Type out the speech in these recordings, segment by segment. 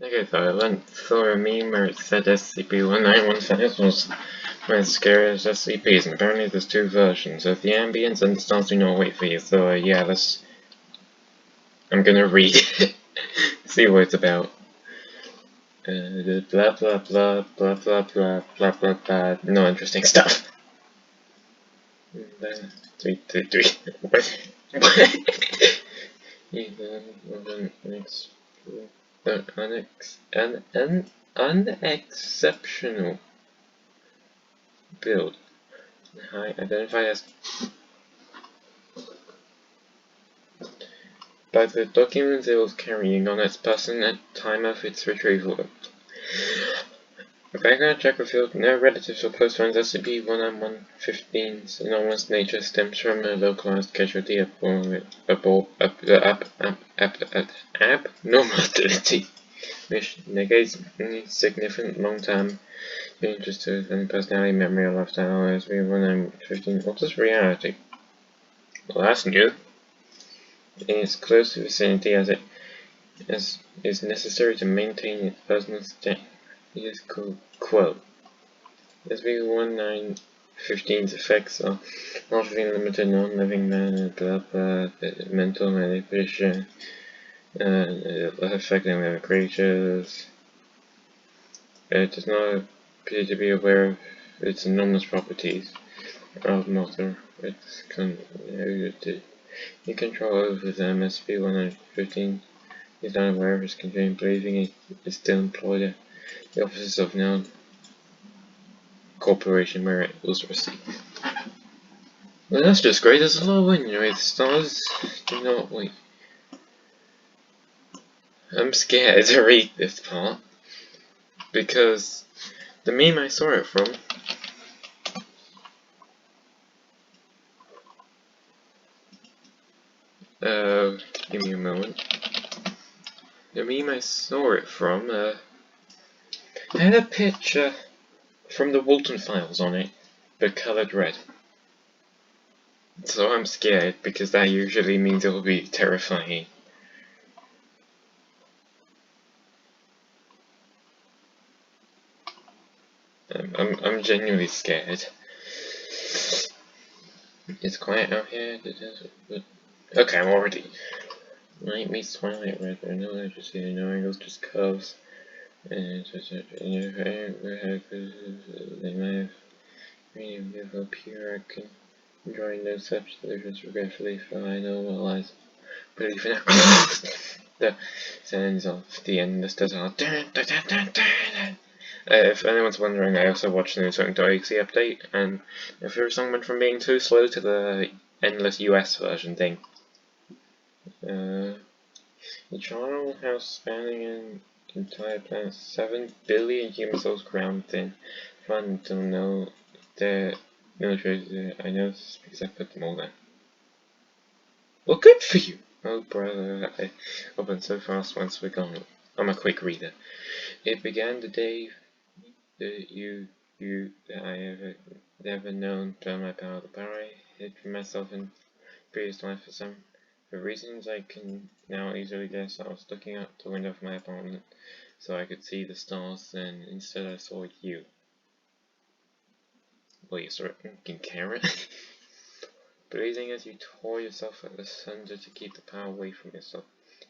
Okay, so I went for a meme where it said SCP-1915 was as scary as SCPs, and apparently there's two versions of the ambience and the stars do not wait for you, so yeah, I'm gonna read it, see what it's about. Blah blah blah blah blah blah blah blah blah, no interesting stuff. 333. What? What? An unexceptional build. Hi, identified as by the documents it was carrying on its person at time of its retrieval. A background check revealed no relatives or close friends. SCP-19115's enormous nature stems from a localized casualty abnormality, which negates any significant long-term changes to any personality, memory, or lifestyle. SCP-19115 alters reality. Well, that's new. In its close vicinity as it is necessary to maintain its personal status quo. SCP-19115's effects are largely limited non-living mental manipulation, affecting living creatures. It does not appear to be aware of its enormous properties of matter. Its control over them. SCP-115 is not aware of its condition, believing it is still employed at the offices of known corporation where it was received. Well, that's just great. There's a lot of wind with stars. Do not wait. I'm scared to read this part because the meme I saw it from give me a moment. The meme I saw it from had a picture from the Walton Files on it, but coloured red. So I'm scared because that usually means it will be terrifying. I'm genuinely scared. It's quiet out here. Okay, I'm already. Night meets twilight, red. No electricity, no angles, just curves. And they may have medium beautiful pure. I can enjoy no such solutions regretfully, for I know what lies. Believe in it. The sounds of the endless desert. If anyone's wondering, I also watched the new Sonic.exe update, and if your song went from being too slow to the endless US version thing. The charnel house spanning an entire planet, 7 billion human souls crammed in. Fun to know their military. I know this because I put them all there. Well, good for you! Oh, brother, I opened so fast once we're gone. I'm a quick reader. It began the day that that I have never known turned my power. The power I hid from myself in previous life for reasons I can now easily guess. I was looking out the window of my apartment so I could see the stars, and instead I saw you. Well, you saw it in carrot. Breathing as you tore yourself asunder to keep the power away from yourself.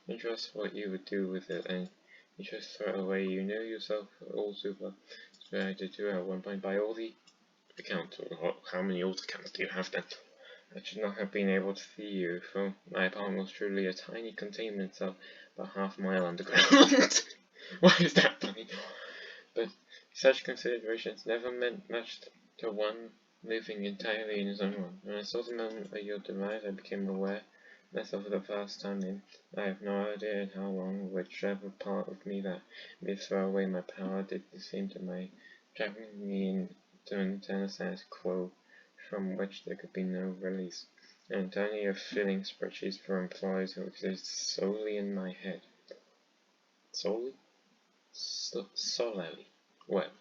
You trust what you would do with it, and you just throw it away. You knew yourself all too well. Distracted too at one point by all the accounts. How many old accounts do you have then? I should not have been able to see you, for my apartment was truly a tiny containment cell, about half a mile underground. Why is that funny? But such considerations never meant much to one living entirely in his own world. When I saw the moment of your demise, I became aware myself for the first time in I have no idea how long, whichever part of me that may throw away my power did the same to my trapping me into an eternal status quo from which there could be no release, and only a filling spreadsheet for employees who exist solely in my head. Solely? Solely. Well,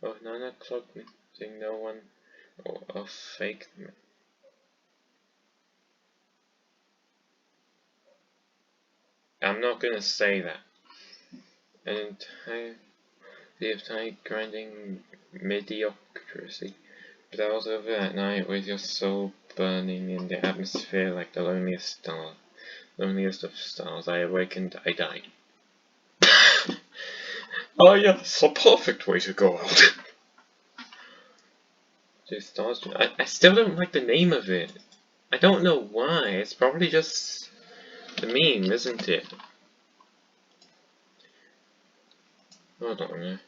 of 9 o'clock meeting no one or a fake. I'm not gonna say that. an entire grinding mediocrity. But I was over at night with your soul burning in the atmosphere like the loneliest of stars. I awakened, I died. Oh yes, a perfect way to go out. I still don't like the name of it. I don't know why. It's probably just the meme, isn't it? Hold on a minute.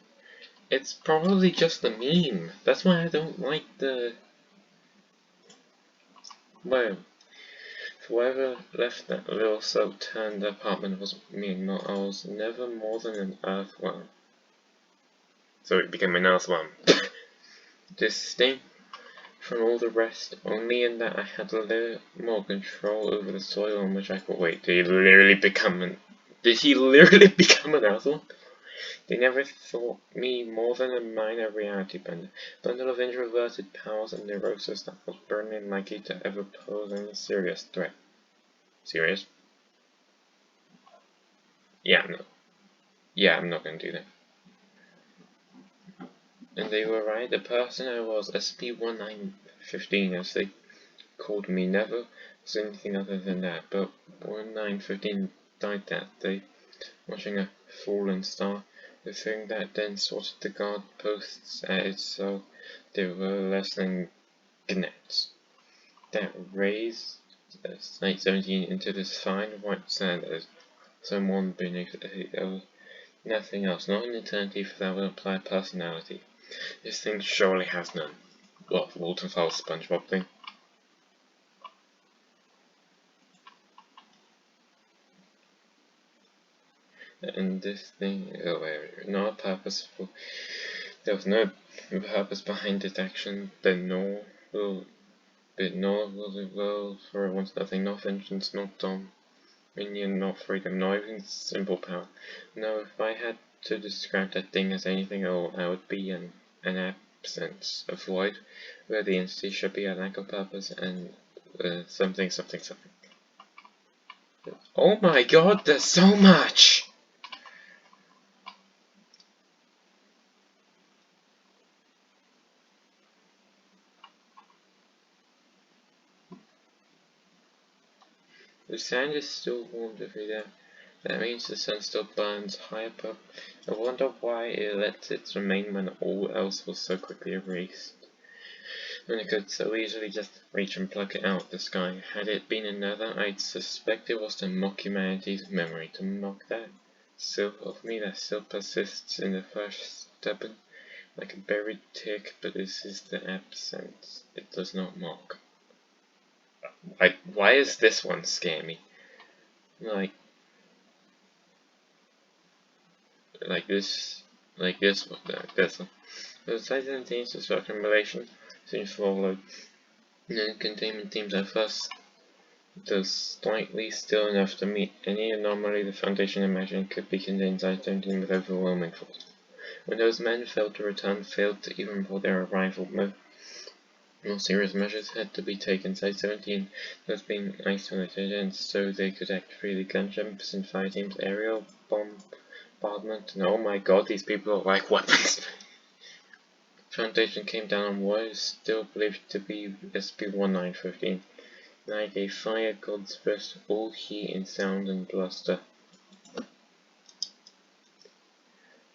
It's probably just the meme. That's why I don't like the... Well, whoever left that little soap-turned apartment was me. I was never more than an earthworm. So it became an earthworm. Distinct from all the rest, only in that I had a little more control over the soil on which I could wait. Did he literally become an earthworm? They never thought me more than a minor reality bundle of introverted powers and neurosis that was burning likely to ever pose any serious threat. Serious? Yeah, I'm not gonna do that. And they were right. The person I was, SCP-1915, as they called me, never was anything other than that. But 1915 died that day, watching a fallen star. The thing that then sorted the guard posts at its so they were less than gnats. That raised Site 17 into this fine white sand as someone beneath it. There was nothing else, not an eternity for that would imply personality. This thing surely has none. What, Walton Fowle's SpongeBob thing? And this thing, not purposeful. There was no purpose behind its action, nor will it will, for it wants nothing, not vengeance, not dominion, not freedom, not even simple power. No, if I had to describe that thing as anything at all, I would be an absence, a void, where the entity should be a lack of purpose and something. Oh my god, there's so much! The sand is still warm every day. That means the sun still burns high up. I wonder why it lets it remain when all else was so quickly erased. When it could so easily just reach and pluck it out of the sky. Had it been another, I'd suspect it was to mock humanity's memory, to mock that self of me that still persists in the first stubborn, like a buried tick, but this is the absence. It does not mock. Why is this one scare me? Like this one. The Site 17's destruction relation seems followed. The containment teams at first does slightly still enough to meet any anomaly the Foundation imagined could be contained Site 17 with overwhelming force. When those men failed to return, failed to even for their arrival, more serious measures had to be taken. Site 17 was being isolated, and so they could act freely. Gunships and fire teams, aerial bombardment, and oh my god, these people are like weapons. Foundation came down on what is still believed to be SCP-1915, like a fire god's fist, all heat and sound and bluster.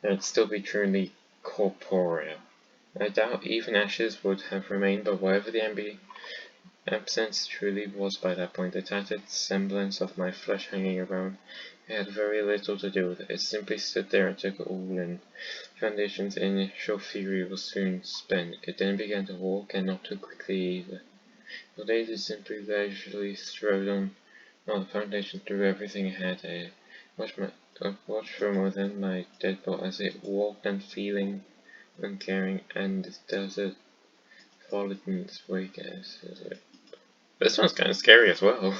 It would still be truly corporeal. I doubt even ashes would have remained, but whatever the absence truly was by that point, the tattered semblance of my flesh hanging around, it had very little to do with it. It simply stood there and took it all in. Foundation's initial fury was soon spent. It then began to walk, and not too quickly either. For days it simply leisurely strode on, while the Foundation threw everything it had at it. Watched from within my dead body as it walked, unfeeling, uncaring, and the desert followed in its wake as this one's kind of scary as well.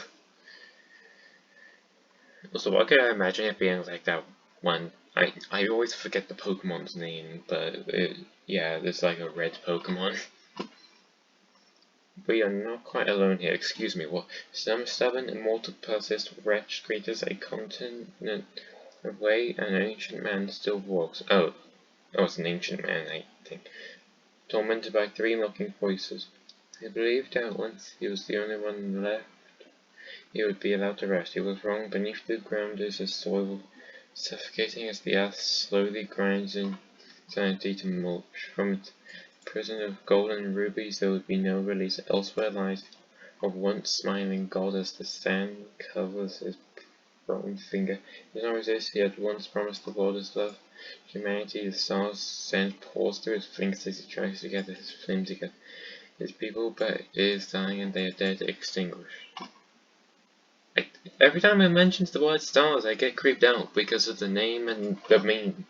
Also, what could I imagine it being like that one? I always forget the Pokemon's name, but yeah, there's like a red Pokemon. We are not quite alone here. Excuse me, what? Some stubborn, immortal, persist, wretched creatures, a continent away, an ancient man still walks. Oh, it's an ancient man, I think. Tormented by 3 mocking voices. He believed that once he was the only one left, he would be allowed to rest. He was wrong. Beneath the ground is a soil, suffocating as the earth slowly grinds in sanity to mulch. From its prison of gold and rubies there would be no release. Elsewhere lies a once smiling god as the sand covers his bronze finger. He does not resist. He had once promised the world his love. Humanity, the stars, sand pours through his fingers as he tries to gather his flame together. His people, but it is dying and they are dead, extinguished. Every time I mention the word stars, I get creeped out because of the name and the meaning.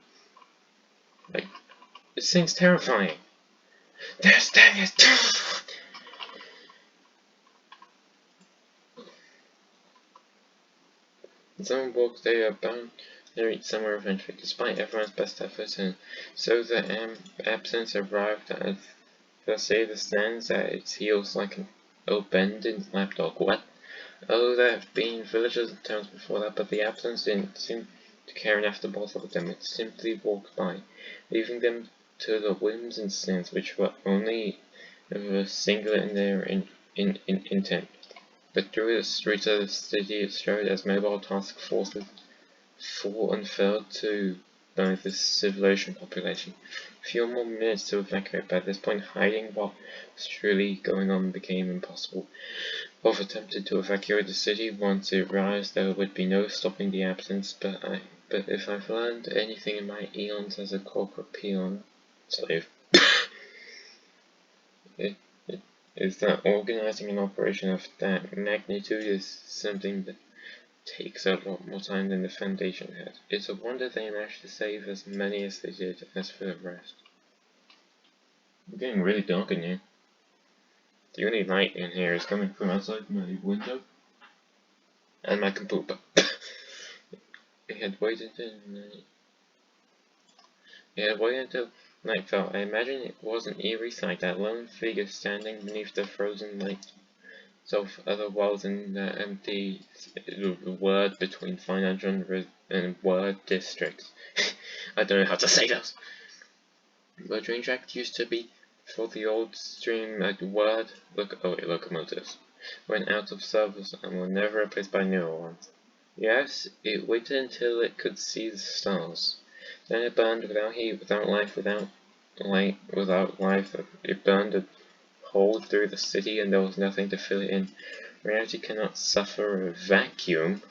Like, this thing's terrifying. There's dang it! Someone walks, they are bound to reach somewhere eventually, despite everyone's best efforts, and so the absence arrived as the Sailor stands at its heels like an abandoned lapdog. What? Oh, there have been villages and towns before that, but the absence didn't seem to care enough to bother with them. It simply walked by, leaving them to the whims and sins which were only singular in their intent. But through the streets of the city it strode as mobile task forces fought and failed to burn the civilization population. A few more minutes to evacuate. By this point, hiding what was truly going on became impossible. Both attempted to evacuate the city. Once it realized there would be no stopping the absence, but if I've learned anything in my eons as a corporate peon slave, it is that organizing an operation of that magnitude is something that takes a lot more time than the Foundation had. It's a wonder they managed to save as many as they did. As for the rest, it's getting really dark in here. The only light in here is coming from outside my window and my computer. It had waited until night fell. I imagine it was an eerie sight, that lone figure standing beneath the frozen light of other worlds in the empty word between financial and word districts. I don't know how to say those. The train track used to be for the old stream word locomotives went out of service and were never replaced by newer ones. Yes, it waited until it could see the stars. Then it burned without heat, without life, without light, without life. It burned a hole through the city and there was nothing to fill it in. Reality cannot suffer a vacuum.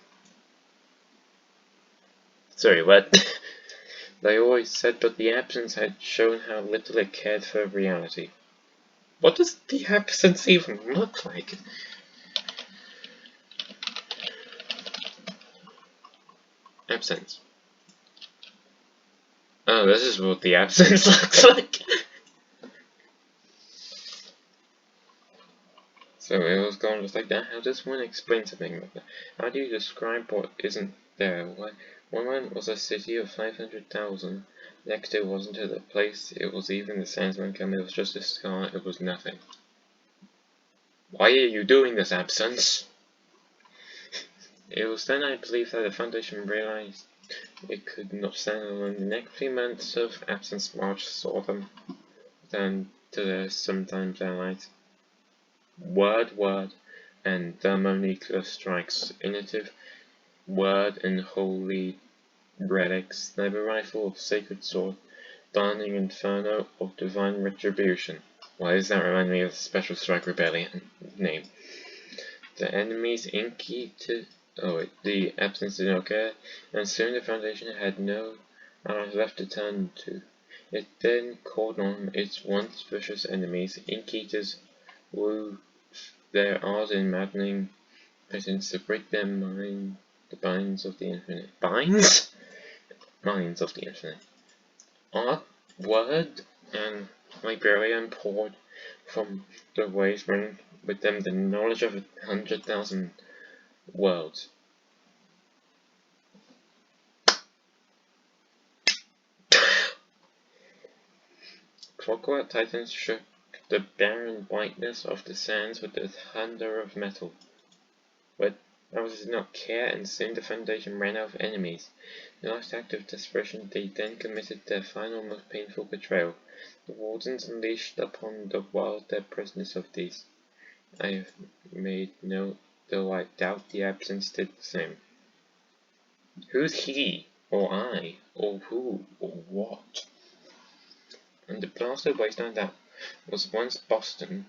Sorry, what? They always said, but the absence had shown how little it cared for reality. What does the absence even look like? Absence. Oh, this is what the absence looks like. So it was gone just like that. How does one explain something like that? How do you describe what isn't there? One moment was a city of 500,000. Next it wasn't a place. It was even the sandsman coming. It was just a scar. It was nothing. Why are you doing this, absence? It was then I believe that the Foundation realized it could not stand alone. The next few months of absence march saw them down to their sometimes allies. Word, and thermonuclear strikes, initiative, word and holy relics, sniper rifle of sacred sword, burning inferno of divine retribution. Why does that remind me of the Special Strike Rebellion name? The enemies inkeated. The absence did not care, and soon the Foundation had no allies left to turn to. It then called on its once vicious enemies, Inkeaters, who their art in maddening patterns to break their mind, the binds of the infinite. Binds? Minds of the infinite. Art, word, and librarian poured from the waves, bringing with them the knowledge of 100,000 worlds. Clockwork Titans shook the barren whiteness of the sands with the thunder of metal. But Others did not care, and soon the Foundation ran out of enemies. In the last act of desperation, they then committed their final, most painful betrayal. The Wardens unleashed upon the world their prisoners of these. I have made no, though I doubt the Absence did the same. Who's he, or I, or who, or what? And the blasted wasteland that was once Boston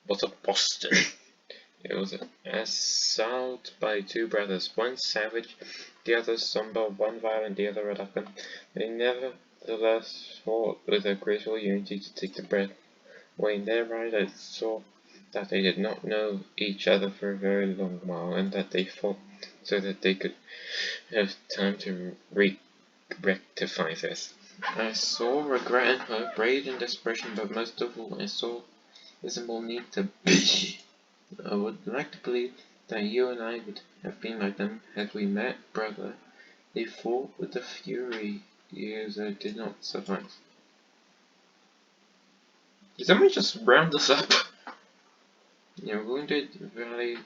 was a Boston. It was assailed by two brothers, one savage, the other somber, one violent, the other reluctant. They nevertheless fought with a graceful unity to take the breath away. In their eyes I saw that they did not know each other for a very long while, and that they fought so that they could have time to rectify this. I saw regret in her, rage and desperation, but most of all I saw the simple need to be. I would like to believe that you and I would have been like them had we met, brother. They fought with the fury years that did not suffice. Did somebody just round us up? Your wounded valley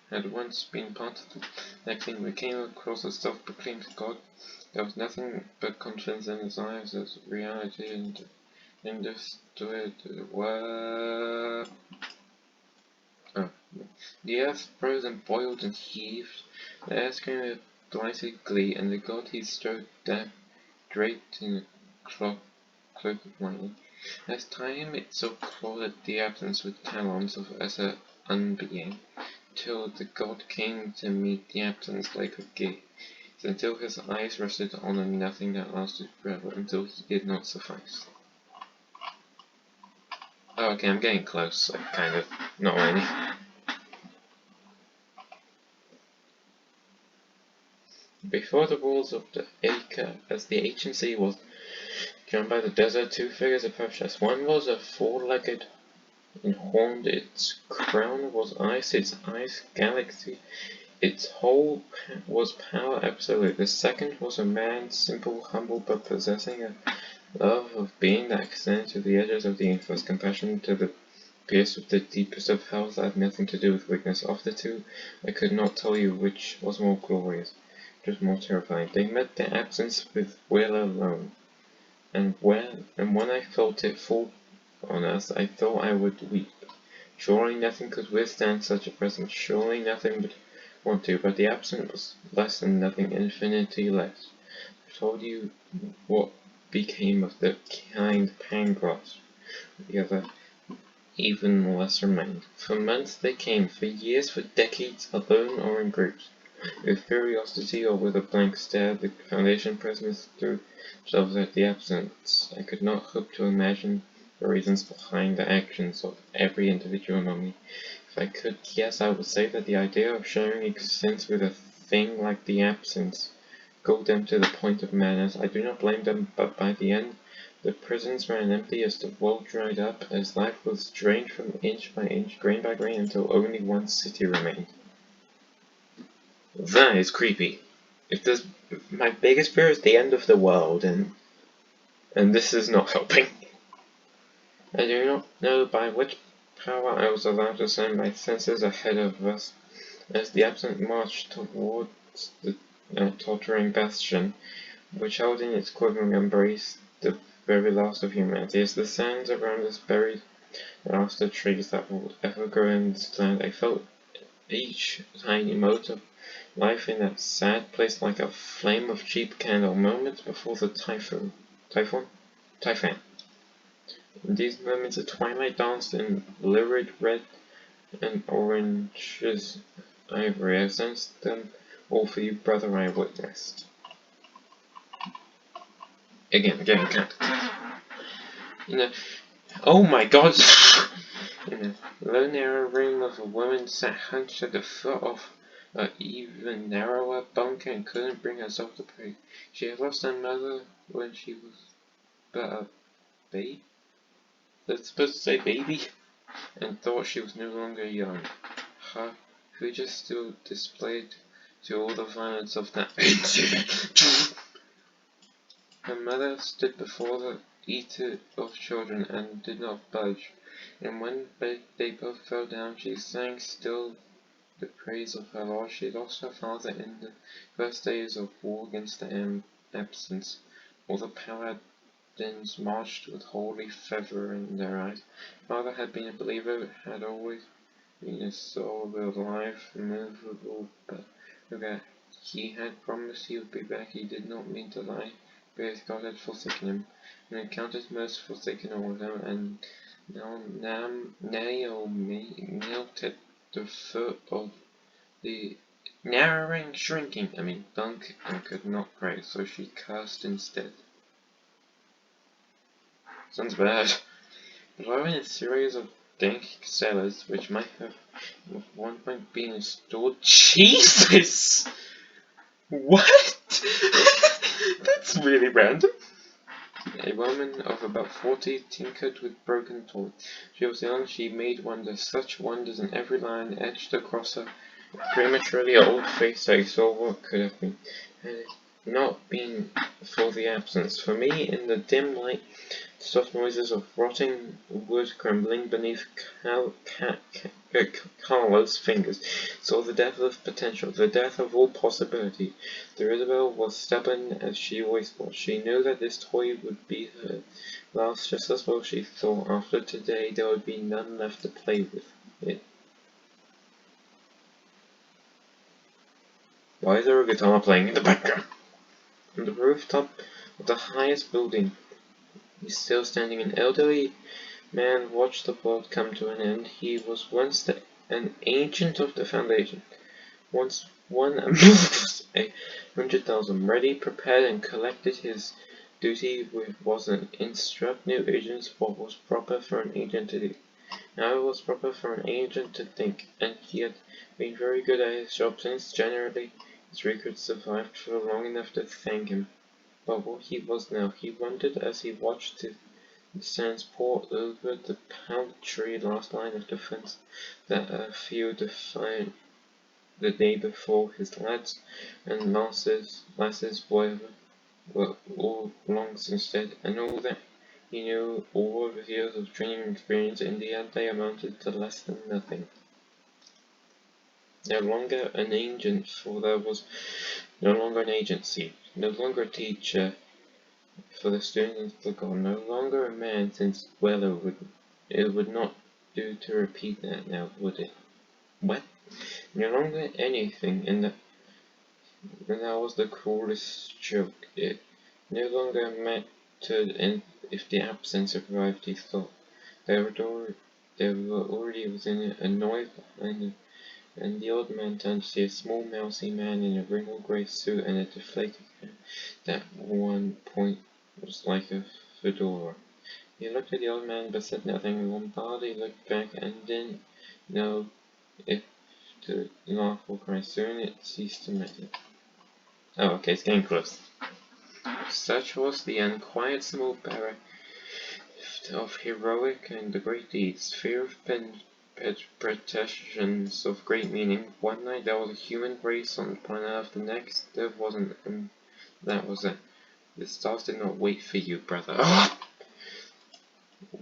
had once been part of the next thing we came across a self-proclaimed god. There was nothing but confidence in his eyes as reality and understood what. Oh. The earth rose and boiled and heaved, the air screamed with blighted glee, and the god he strode down, draped in a cloak of lightning. As time itself clawed at the Absence with talons as her unbeing, till the god came to meet the Absence like a gaze, until his eyes rested on a nothing that lasted forever, until he did not suffice. Oh, okay, I'm getting close, like, kind of, not really. Before the walls of the acre, as the agency was joined by the desert, two figures approached us. One was a four-legged and horned, its crown was ice, its eyes galaxy, its whole was power absolute. The second was a man, simple, humble, but possessing a love of being that extended to the edges of the universe, compassion to the pierced with the deepest of hells that had nothing to do with weakness. Of the two, I could not tell you which was more glorious, which was more terrifying. They met their Absence with will alone, and when I felt it fall on us, I thought I would weep. Surely nothing could withstand such a presence. Surely nothing would want to, but the Absent was less than nothing, infinity less. I told you what became of the kind Pangloss. The other, even less remained. For months they came, for years, for decades, alone or in groups. With curiosity or with a blank stare, the Foundation prisoners threw themselves at the Absence. I could not hope to imagine the reasons behind the actions of every individual among me. If I could guess, I would say that the idea of sharing existence with a thing like the Absence galled them to the point of madness. I do not blame them, but by the end, the prisons ran empty as the world dried up, as life was drained from inch by inch, grain by grain, until only one city remained. That is creepy. If my biggest fear is the end of the world, and this is not helping. I do not know by which power I was allowed to send my senses ahead of us, as the Absent marched towards the tottering bastion, which held in its quivering embrace the very last of humanity. As the sands around us buried the last of trees that will ever grow in this land, I felt each tiny mote of life in that sad place like a flame of cheap candle, moments before the typhoon. In these moments the twilight danced in lurid red and orange as ivory. I sensed them all for you, brother, I witnessed. Again, getting cut. Oh my god! In a low narrow room of a woman sat hunched at the foot of an even narrower bunk and couldn't bring herself to pray. She had lost her mother when she was but a babe? That's supposed to say baby? And thought she was no longer young. Her figure still displayed to all the violence of that incident. Her mother stood before the eater of children and did not budge, and when they both fell down she sank still the praise of her lord. She lost her father in the first days of war against the absence. All the paladins marched with holy fervor in their eyes. Father had been a believer, had always been a soul alive, immovable, but that he had promised he would be back. He did not mean to lie, because God had forsaken him, and had counted merciful forsaken all of them, and now Naomi knelt at the foot of the narrowing, shrinking, bunk, and could not pray, so she cursed instead. Sounds bad. Following a series of dank cellars, which might have at one point been installed. Jesus! What? That's really random. A woman of about 40 tinkered with broken toys. She was young, she made wonders, such wonders, and every line etched across her prematurely old face I saw what could have been, had it not been for the absence. For me, in the dim light, the soft noises of rotting wood crumbling beneath Carla's fingers, saw the death of potential, the death of all possibility. The Isabel was stubborn as she always was. She knew that this toy would be her last, just as well she thought. After today, there would be none left to play with it. Why is there a guitar playing in the background? On the rooftop of the highest building, still standing, an elderly man watched the world come to an end. He was once an agent of the Foundation. Once one amongst 100,000, ready, prepared, and collected. His duty was an instruct new agents what was proper for an agent to do. Now it was proper for an agent to think, and he had been very good at his job since generally his records survived for long enough to thank him. But what he was now, he wondered as he watched the sands pour over the paltry last line of defense that a few defiant the day before. His lads and lasses were all long since dead, and all that he knew, all of his years of training and experience, in the end they amounted to less than nothing. No longer an agent, for there was no longer an agency, no longer a teacher for the students of God, no longer a man, since, well, it would not do to repeat that now, would it? What? No longer anything, and that was the cruelest joke. It no longer mattered, and if the absence arrived, he thought. They were already within it, a noise behind him, and the old man turned to see a small mousy man in a wrinkled grey suit and a deflated hat that at one point was like a fedora. He looked at the old man but said nothing. Lombardi looked back and didn't know if to laugh or cry. Soon it ceased to matter. Oh, okay, it's getting close. Such was the unquiet small barra of heroic and the great deeds, fear of pretensions of great meaning. One night there was a human race on planet Earth, the next there wasn't, and that was it. The stars did not wait for you, brother.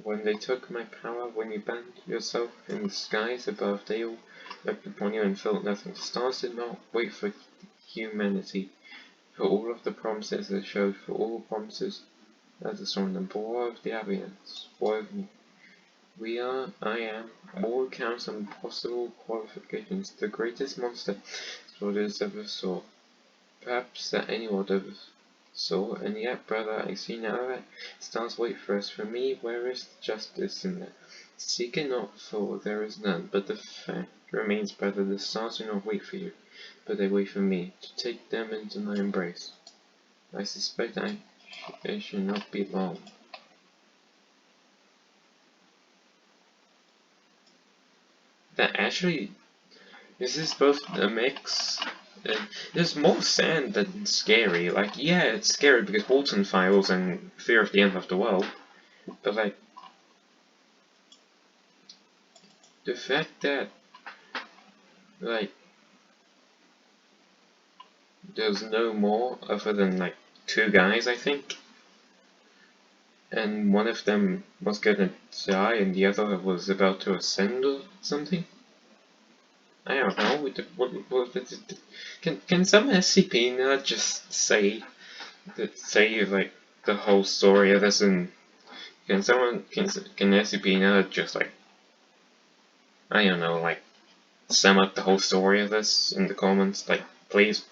When they took my power, when you banned yourself in the skies above, they all looked upon you and felt nothing. The stars did not wait for humanity, for all of the promises they showed, for all promises as a storm, them, for all of the evidence, for we are, I am, all counts and possible qualifications, the greatest monster soldiers ever saw, perhaps that anyone ever saw, and yet, brother, I see now that stars wait for us. For me, where is justice in that? Seek it not, for there is none, but the fact remains, brother, the stars do not wait for you, but they wait for me, to take them into my embrace. I suspect it should not be long. That actually, this is both a mix. There's more sad than scary. Like, yeah, it's scary because Walton Files and Fear of the End of the World, but like, the fact that, like, there's no more other than like 2 guys, I think, and one of them was gonna die and the other was about to ascend or something. I don't know. Can some SCP nerd just say like the whole story of this, and can SCP nerd just like, I don't know, like sum up the whole story of this in the comments, like please.